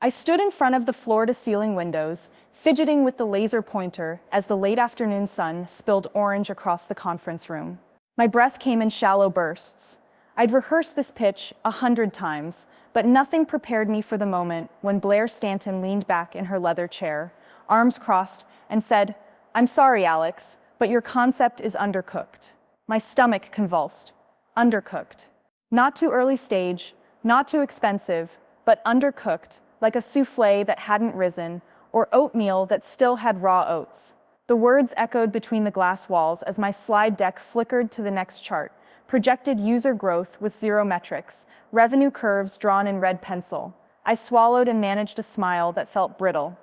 I stood in front of the floor-to-ceiling windows, fidgeting with the laser pointer as the late afternoon sun spilled orange across the conference room. My breath came in shallow bursts. I'd rehearsed this pitch 100 times, but nothing prepared me for the moment when Blair Stanton leaned back in her leather chair, arms crossed, and said, "I'm sorry, Alex, but your concept is undercooked." My stomach convulsed. Undercooked. Not too early stage, not too expensive, but undercooked, like a souffle that hadn't risen, or oatmeal that still had raw oats. The words echoed between the glass walls as my slide deck flickered to the next chart, projected user growth with 0 metrics, revenue curves drawn in red pencil. I swallowed and managed a smile that felt brittle.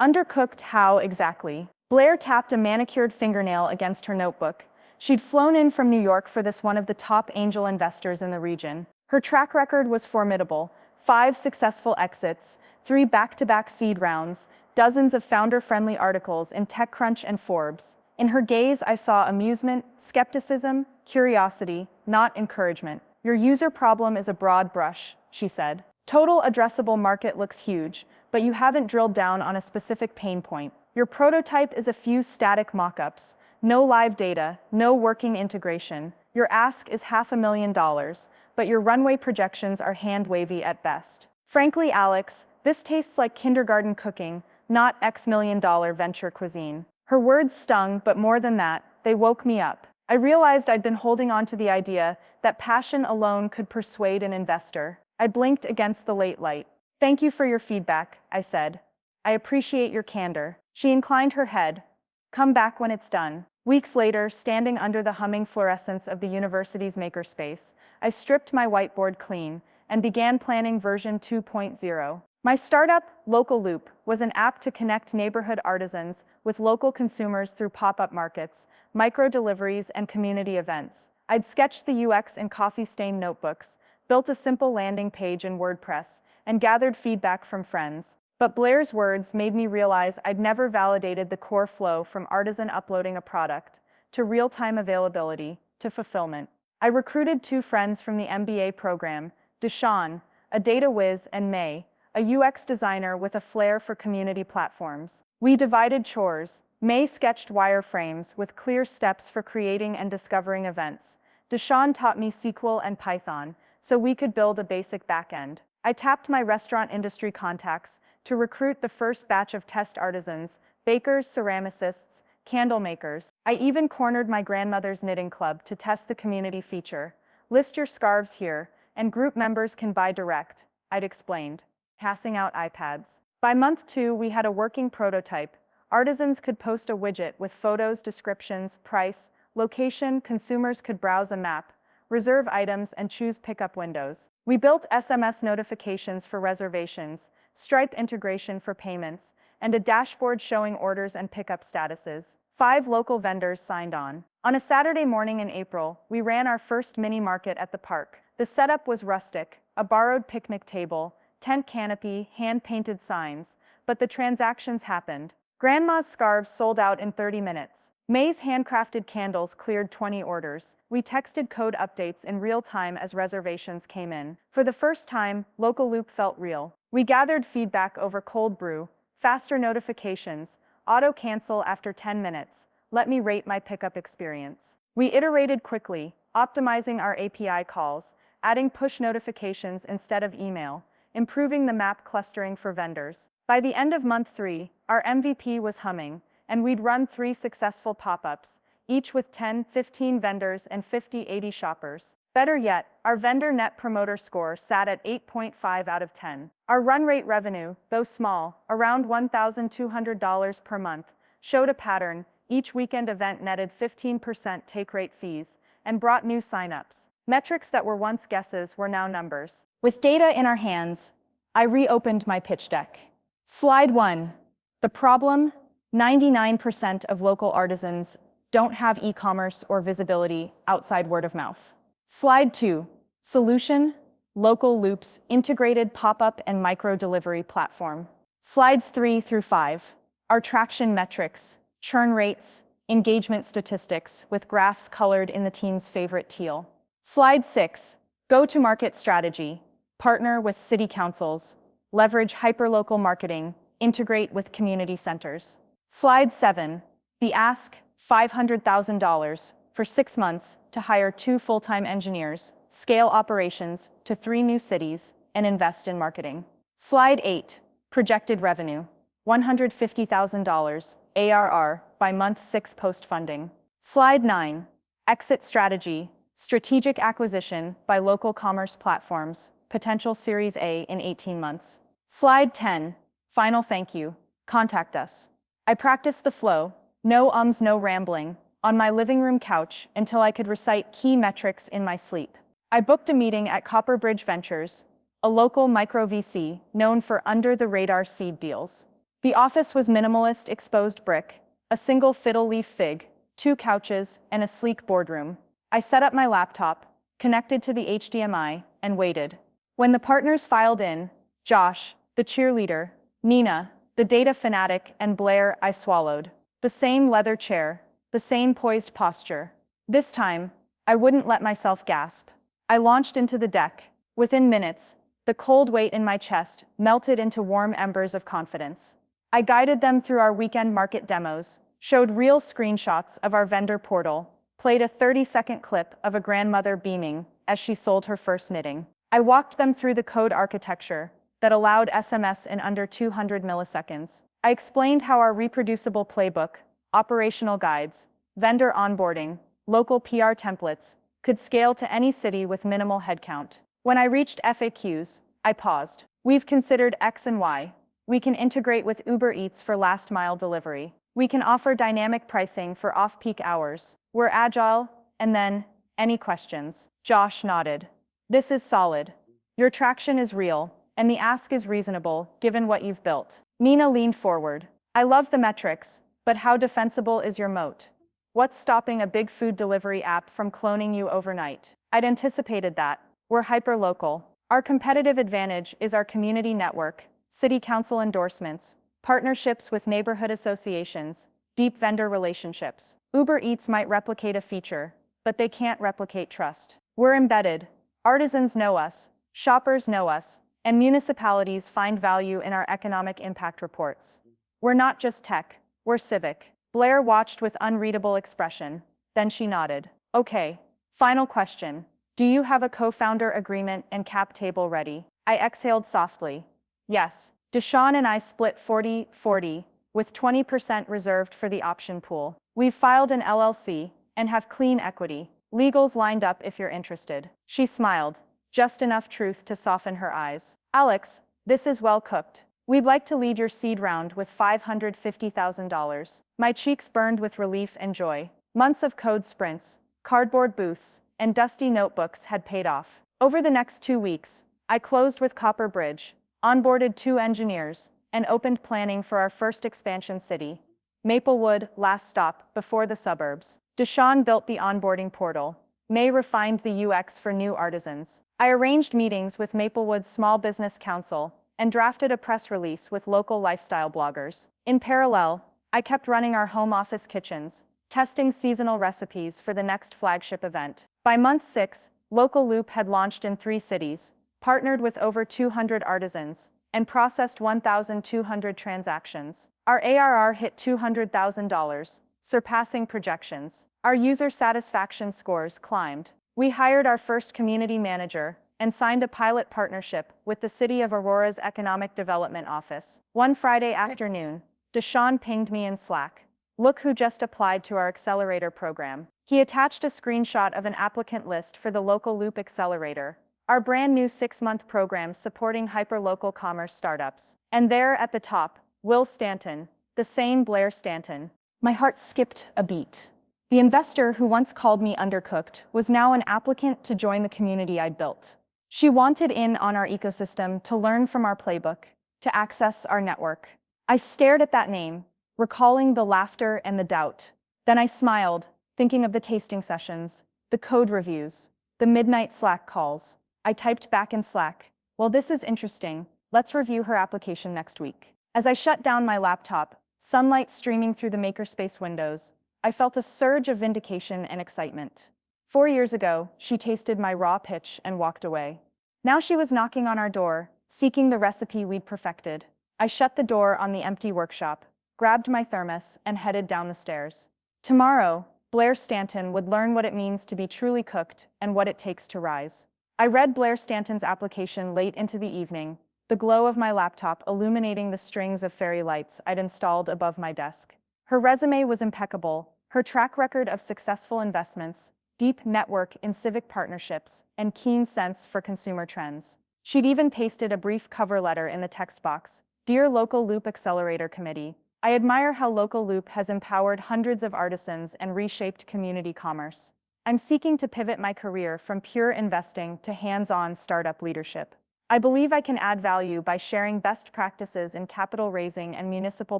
Undercooked how exactly? Blair tapped a manicured fingernail against her notebook. She'd flown in from New York for this, one of the top angel investors in the region. Her track record was formidable: 5 successful exits, 3 back-to-back seed rounds, dozens of founder-friendly articles in TechCrunch and Forbes. In her gaze, I saw amusement, skepticism, curiosity, not encouragement. "Your user problem is a broad brush," she said. "Total addressable market looks huge, but you haven't drilled down on a specific pain point. Your prototype is a few static mock-ups, no live data, no working integration. Your ask is $500,000, but your runway projections are hand-wavy at best. Frankly, Alex, this tastes like kindergarten cooking, not X million-dollar venture cuisine." Her words stung, but more than that, they woke me up. I realized I'd been holding on to the idea that passion alone could persuade an investor. I blinked against the late light. "Thank you for your feedback," I said. "I appreciate your candor." She inclined her head. "Come back when it's done." Weeks later, standing under the humming fluorescence of the university's makerspace, I stripped my whiteboard clean and began planning version 2.0. My startup, Local Loop, was an app to connect neighborhood artisans with local consumers through pop-up markets, micro-deliveries, and community events. I'd sketched the UX in coffee-stained notebooks, built a simple landing page in WordPress, and gathered feedback from friends. But Blair's words made me realize I'd never validated the core flow from artisan uploading a product, to real-time availability, to fulfillment. I recruited 2 friends from the MBA program, Deshawn, a data whiz, and May, a UX designer with a flair for community platforms. We divided chores. May sketched wireframes with clear steps for creating and discovering events. Deshawn taught me SQL and Python, so we could build a basic backend. I tapped my restaurant industry contacts to recruit the first batch of test artisans, bakers, ceramicists, candle makers. I even cornered my grandmother's knitting club to test the community feature. "List your scarves here, and group members can buy direct," I'd explained, passing out iPads. By month 2, we had a working prototype. Artisans could post a widget with photos, descriptions, price, location. Consumers could browse a map, reserve items, and choose pickup windows. We built SMS notifications for reservations, Stripe integration for payments, and a dashboard showing orders and pickup statuses. 5 local vendors signed on. On a Saturday morning in April, we ran our first mini market at the park. The setup was rustic: a borrowed picnic table, tent canopy, hand-painted signs, but the transactions happened. Grandma's scarves sold out in 30 minutes. May's handcrafted candles cleared 20 orders. We texted code updates in real time as reservations came in. For the first time, Local Loop felt real. We gathered feedback over cold brew, faster notifications, auto-cancel after 10 minutes, let me rate my pickup experience. We iterated quickly, optimizing our API calls, adding push notifications instead of email, improving the map clustering for vendors. By the end of month 3, our MVP was humming, and we'd run 3 successful pop-ups, each with 10, 15 vendors and 50, 80 shoppers. Better yet, our vendor net promoter score sat at 8.5 out of 10. Our run rate revenue, though small, around $1,200 per month, showed a pattern. Each weekend event netted 15% take rate fees and brought new signups. Metrics that were once guesses were now numbers. With data in our hands, I reopened my pitch deck. Slide 1. The problem: 99% of local artisans don't have e-commerce or visibility outside word of mouth. Slide 2. Solution: Local Loop's integrated pop-up and micro-delivery platform. Slides 3 through 5. Our traction metrics, churn rates, engagement statistics with graphs colored in the team's favorite teal. Slide 6. Go-to-market strategy: partner with city councils, leverage hyperlocal marketing, integrate with community centers. Slide 7. The ask, $500,000 for 6 months to hire 2 full-time engineers, scale operations to 3 new cities, and invest in marketing. Slide 8. Projected revenue, $150,000 ARR by month 6 post-funding. Slide 9. Exit strategy, strategic acquisition by local commerce platforms, potential Series A in 18 months. Slide 10. Final thank you. Contact us. I practiced the flow, no ums, no rambling, on my living room couch until I could recite key metrics in my sleep. I booked a meeting at Copperbridge Ventures, a local micro VC known for under-the-radar seed deals. The office was minimalist exposed brick, a single fiddle leaf fig, 2 couches, and a sleek boardroom. I set up my laptop, connected to the HDMI, and waited. When the partners filed in, Josh, the cheerleader, Nina, the data fanatic, and Blair, I swallowed. The same leather chair, the same poised posture. This time, I wouldn't let myself gasp. I launched into the deck. Within minutes, the cold weight in my chest melted into warm embers of confidence. I guided them through our weekend market demos, showed real screenshots of our vendor portal, played a 30-second clip of a grandmother beaming as she sold her first knitting. I walked them through the code architecture that allowed SMS in under 200 milliseconds. I explained how our reproducible playbook, operational guides, vendor onboarding, local PR templates could scale to any city with minimal headcount. When I reached FAQs, I paused. We've considered X and Y. We can integrate with Uber Eats for last-mile delivery. We can offer dynamic pricing for off-peak hours. We're agile, and then, any questions? Josh nodded. This is solid. Your traction is real, and the ask is reasonable, given what you've built. Nina leaned forward. I love the metrics, but how defensible is your moat? What's stopping a big food delivery app from cloning you overnight? I'd anticipated that. We're hyper-local. Our competitive advantage is our community network, city council endorsements, partnerships with neighborhood associations, deep vendor relationships. Uber Eats might replicate a feature, but they can't replicate trust. We're embedded. Artisans know us, shoppers know us, and municipalities find value in our economic impact reports. We're not just tech, we're civic. Blair watched with unreadable expression, then she nodded. Okay, final question. Do you have a co-founder agreement and cap table ready? I exhaled softly. Yes. Deshawn and I split 40-40, with 20% reserved for the option pool. We've filed an LLC and have clean equity. Legal's lined up if you're interested. She smiled, just enough truth to soften her eyes. Alex, this is well cooked. We'd like to lead your seed round with $550,000. My cheeks burned with relief and joy. Months of code sprints, cardboard booths, and dusty notebooks had paid off. Over the next 2 weeks, I closed with Copperbridge, onboarded 2 engineers, and opened planning for our first expansion city, Maplewood, last stop before the suburbs. Deshawn built the onboarding portal. May refined the UX for new artisans. I arranged meetings with Maplewood's Small Business Council and drafted a press release with local lifestyle bloggers. In parallel, I kept running our home office kitchens, testing seasonal recipes for the next flagship event. By month 6, Local Loop had launched in 3 cities, partnered with over 200 artisans, and processed 1,200 transactions. Our ARR hit $200,000, surpassing projections. Our user satisfaction scores climbed. We hired our first community manager and signed a pilot partnership with the City of Aurora's Economic Development Office. One Friday afternoon, Deshawn pinged me in Slack. Look who just applied to our accelerator program. He attached a screenshot of an applicant list for the Local Loop Accelerator, our brand new 6-month program supporting hyperlocal commerce startups. And there at the top, Will Stanton, the same Blair Stanton. My heart skipped a beat. The investor who once called me undercooked was now an applicant to join the community I'd built. She wanted in on our ecosystem to learn from our playbook, to access our network. I stared at that name, recalling the laughter and the doubt. Then I smiled, thinking of the tasting sessions, the code reviews, the midnight Slack calls. I typed back in Slack, "Well, this is interesting. Let's review her application next week." As I shut down my laptop, sunlight streaming through the makerspace windows, I felt a surge of vindication and excitement. 4 years ago, she tasted my raw pitch and walked away. Now she was knocking on our door, seeking the recipe we'd perfected. I shut the door on the empty workshop, grabbed my thermos, and headed down the stairs. Tomorrow, Blair Stanton would learn what it means to be truly cooked and what it takes to rise. I read Blair Stanton's application late into the evening, the glow of my laptop illuminating the strings of fairy lights I'd installed above my desk. Her resume was impeccable, her track record of successful investments, deep network in civic partnerships, and keen sense for consumer trends. She'd even pasted a brief cover letter in the text box. Dear Local Loop Accelerator Committee, I admire how Local Loop has empowered hundreds of artisans and reshaped community commerce. I'm seeking to pivot my career from pure investing to hands-on startup leadership. I believe I can add value by sharing best practices in capital raising and municipal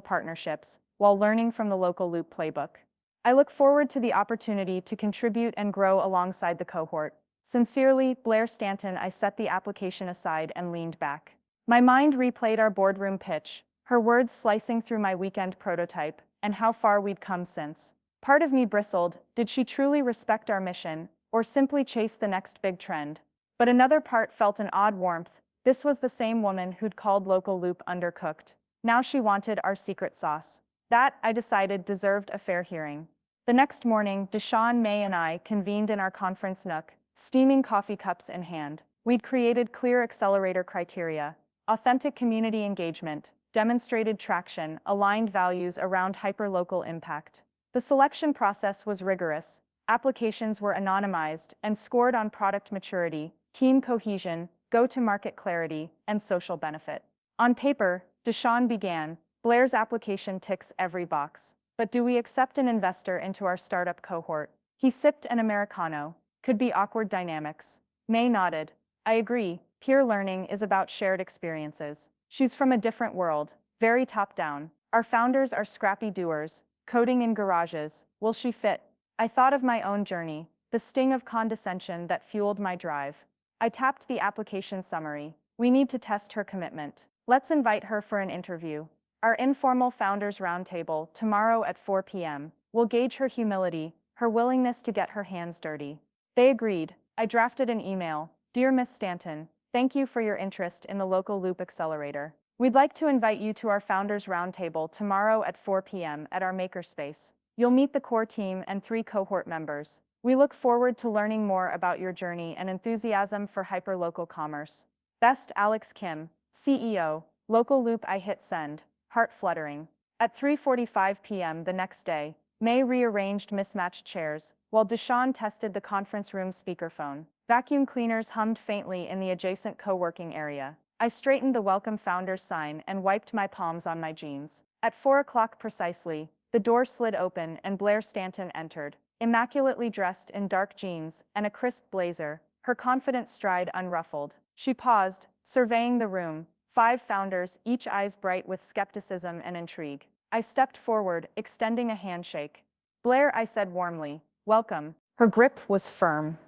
partnerships while learning from the Local Loop playbook. I look forward to the opportunity to contribute and grow alongside the cohort. Sincerely, Blair Stanton. I set the application aside and leaned back. My mind replayed our boardroom pitch, her words slicing through my weekend prototype, and how far we'd come since. Part of me bristled. Did she truly respect our mission, or simply chase the next big trend? But another part felt an odd warmth. This was the same woman who'd called Local Loop undercooked. Now she wanted our secret sauce. That, I decided, deserved a fair hearing. The next morning, Deshawn, May, and I convened in our conference nook, steaming coffee cups in hand. We'd created clear accelerator criteria: authentic community engagement, demonstrated traction, aligned values around hyperlocal impact. The selection process was rigorous. Applications were anonymized and scored on product maturity, team cohesion, go-to-market clarity, and social benefit. On paper, Deshawn began, Blair's application ticks every box. But do we accept an investor into our startup cohort? He sipped an Americano. Could be awkward dynamics. May nodded. I agree. Peer learning is about shared experiences. She's from a different world, very top-down. Our founders are scrappy doers, coding in garages. Will she fit? I thought of my own journey, the sting of condescension that fueled my drive. I tapped the application summary. We need to test her commitment. Let's invite her for an interview. Our informal founders roundtable, tomorrow at 4 p.m. We'll gauge her humility, her willingness to get her hands dirty. They agreed. I drafted an email. Dear Miss Stanton, thank you for your interest in the Local Loop Accelerator. We'd like to invite you to our founders roundtable tomorrow at 4 p.m. at our makerspace. You'll meet the core team and 3 cohort members. We look forward to learning more about your journey and enthusiasm for hyperlocal commerce. Best, Alex Kim, CEO, Local Loop. I hit send, heart fluttering. At 3:45 p.m. the next day, May rearranged mismatched chairs, while Deshawn tested the conference room speakerphone. Vacuum cleaners hummed faintly in the adjacent co-working area. I straightened the Welcome Founders sign and wiped my palms on my jeans. At 4 o'clock precisely, the door slid open and Blair Stanton entered, immaculately dressed in dark jeans and a crisp blazer, her confident stride unruffled. She paused, surveying the room. 5 founders, each eyes bright with skepticism and intrigue. I stepped forward, extending a handshake. Blair, I said warmly, welcome. Her grip was firm.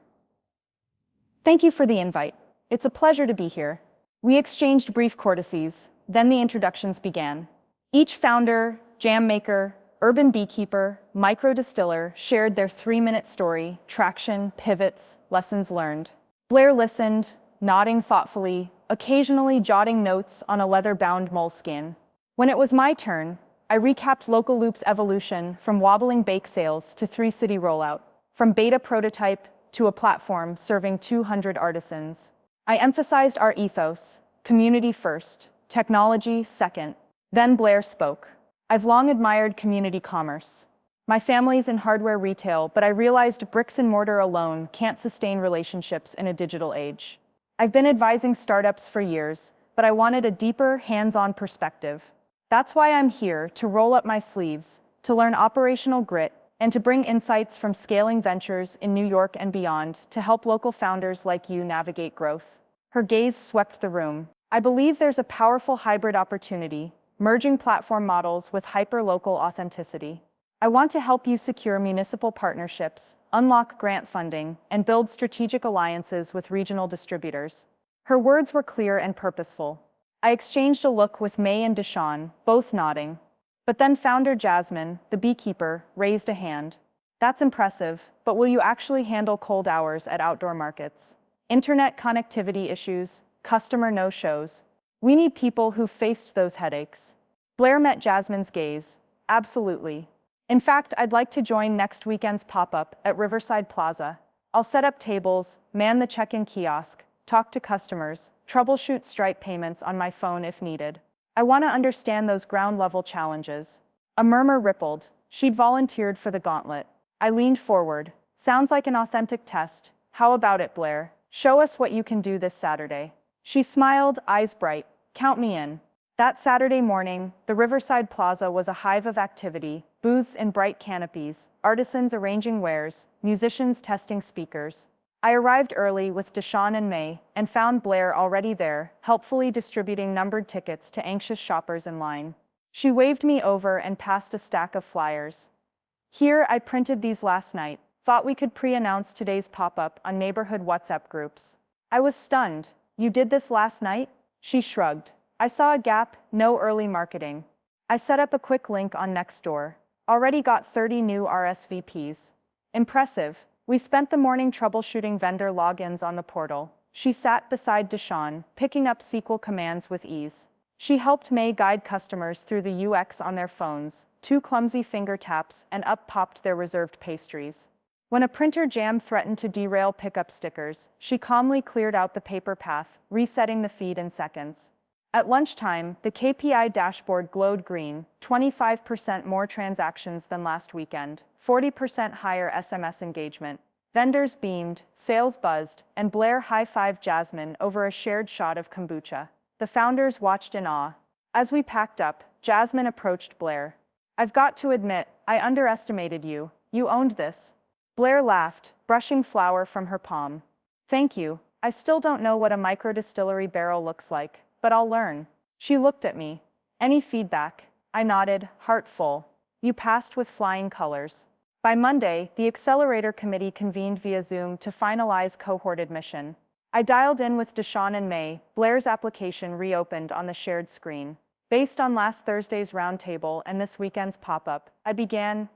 Thank you for the invite. It's a pleasure to be here. We exchanged brief courtesies, then the introductions began. Each founder, jam maker, urban beekeeper, micro distiller shared their 3-minute story, traction, pivots, lessons learned. Blair listened, nodding thoughtfully, occasionally jotting notes on a leather-bound moleskin. When it was my turn, I recapped Local Loop's evolution from wobbling bake sales to 3-city rollout, from beta prototype to a platform serving 200 artisans. I emphasized our ethos: community first, technology second. Then Blair spoke. I've long admired community commerce. My family's in hardware retail, but I realized bricks and mortar alone can't sustain relationships in a digital age. I've been advising startups for years, but I wanted a deeper, hands-on perspective. That's why I'm here, to roll up my sleeves, to learn operational grit, and to bring insights from scaling ventures in New York and beyond to help local founders like you navigate growth. Her gaze swept the room. I believe there's a powerful hybrid opportunity, merging platform models with hyper-local authenticity. I want to help you secure municipal partnerships, unlock grant funding, and build strategic alliances with regional distributors. Her words were clear and purposeful. I exchanged a look with May and Deshawn, both nodding. But then founder Jasmine, the beekeeper, raised a hand. That's impressive, but will you actually handle cold hours at outdoor markets? Internet connectivity issues, customer no-shows. We need people who faced those headaches. Blair met Jasmine's gaze. Absolutely. In fact, I'd like to join next weekend's pop-up at Riverside Plaza. I'll set up tables, man the check-in kiosk, talk to customers, troubleshoot Stripe payments on my phone if needed. I want to understand those ground-level challenges. A murmur rippled. She'd volunteered for the gauntlet. I leaned forward. Sounds like an authentic test. How about it, Blair? Show us what you can do this Saturday. She smiled, eyes bright. Count me in. That Saturday morning, the Riverside Plaza was a hive of activity, booths in bright canopies, artisans arranging wares, musicians testing speakers. I arrived early with Deshawn and May, and found Blair already there, helpfully distributing numbered tickets to anxious shoppers in line. She waved me over and passed a stack of flyers. Here, I printed these last night. Thought we could pre-announce today's pop-up on neighborhood WhatsApp groups. I was stunned. You did this last night? She shrugged. I saw a gap, no early marketing. I set up a quick link on Nextdoor. Already got 30 new RSVPs. Impressive. We spent the morning troubleshooting vendor logins on the portal. She sat beside Deshawn, picking up SQL commands with ease. She helped May guide customers through the UX on their phones. 2 clumsy finger taps and up popped their reserved pastries. When a printer jam threatened to derail pickup stickers, she calmly cleared out the paper path, resetting the feed in seconds. At lunchtime, the KPI dashboard glowed green, 25% more transactions than last weekend, 40% higher SMS engagement. Vendors beamed, sales buzzed, and Blair high-fived Jasmine over a shared shot of kombucha. The founders watched in awe. As we packed up, Jasmine approached Blair. I've got to admit, I underestimated you. You owned this. Blair laughed, brushing flour from her palm. Thank you. I still don't know what a microdistillery barrel looks like, but I'll learn. She looked at me. Any feedback? I nodded, heart full. You passed with flying colors. By Monday, the accelerator committee convened via Zoom to finalize cohort admission. I dialed in with Deshawn and May. Blair's application reopened on the shared screen. Based on last Thursday's roundtable and this weekend's pop-up,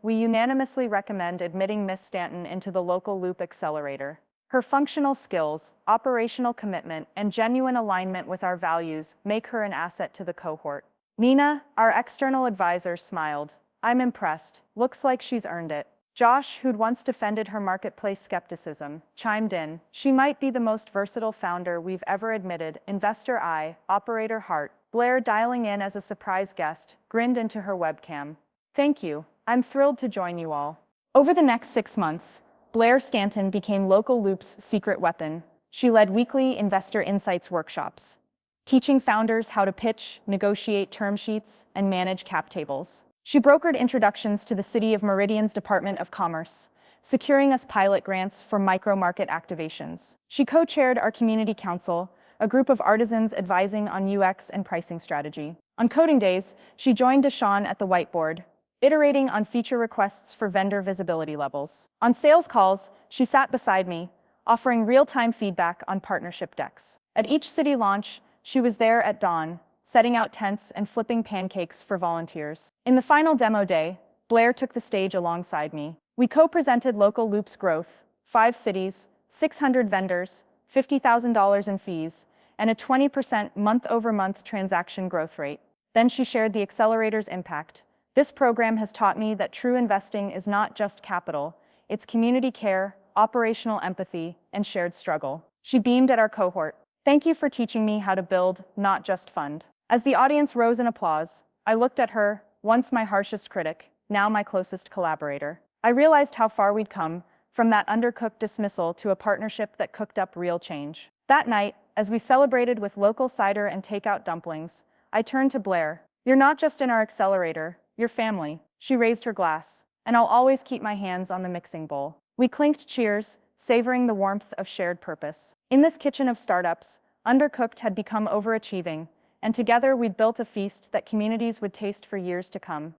we unanimously recommend admitting Miss Stanton into the local Loop Accelerator. Her functional skills, operational commitment, and genuine alignment with our values make her an asset to the cohort. Nina, our external advisor, smiled. I'm impressed. Looks like she's earned it. Josh, who'd once defended her marketplace skepticism, chimed in. She might be the most versatile founder we've ever admitted. Investor eye, operator heart. Blair, dialing in as a surprise guest, grinned into her webcam. Thank you. I'm thrilled to join you all. Over the next 6 months, Blair Stanton became Local Loop's secret weapon. She led weekly investor insights workshops, teaching founders how to pitch, negotiate term sheets, and manage cap tables. She brokered introductions to the City of Meridian's Department of Commerce, securing us pilot grants for micro-market activations. She co-chaired our community council, a group of artisans advising on UX and pricing strategy. On coding days, she joined Deshawn at the whiteboard, iterating on feature requests for vendor visibility levels. On sales calls, she sat beside me, offering real-time feedback on partnership decks. At each city launch, she was there at dawn, setting out tents and flipping pancakes for volunteers. In the final demo day, Blair took the stage alongside me. We co-presented Local Loop's growth, 5 cities, 600 vendors, $50,000 in fees, and a 20% month-over-month transaction growth rate. Then she shared the accelerator's impact. This program has taught me that true investing is not just capital, it's community care, operational empathy, and shared struggle. She beamed at our cohort. Thank you for teaching me how to build, not just fund. As the audience rose in applause, I looked at her, once my harshest critic, now my closest collaborator. I realized how far we'd come, from that undercooked dismissal to a partnership that cooked up real change. That night, as we celebrated with local cider and takeout dumplings, I turned to Blair. You're not just in our accelerator, you're family. She raised her glass. And I'll always keep my hands on the mixing bowl. We clinked cheers, savoring the warmth of shared purpose. In this kitchen of startups, Undercooked had become overachieving, and together we'd built a feast that communities would taste for years to come.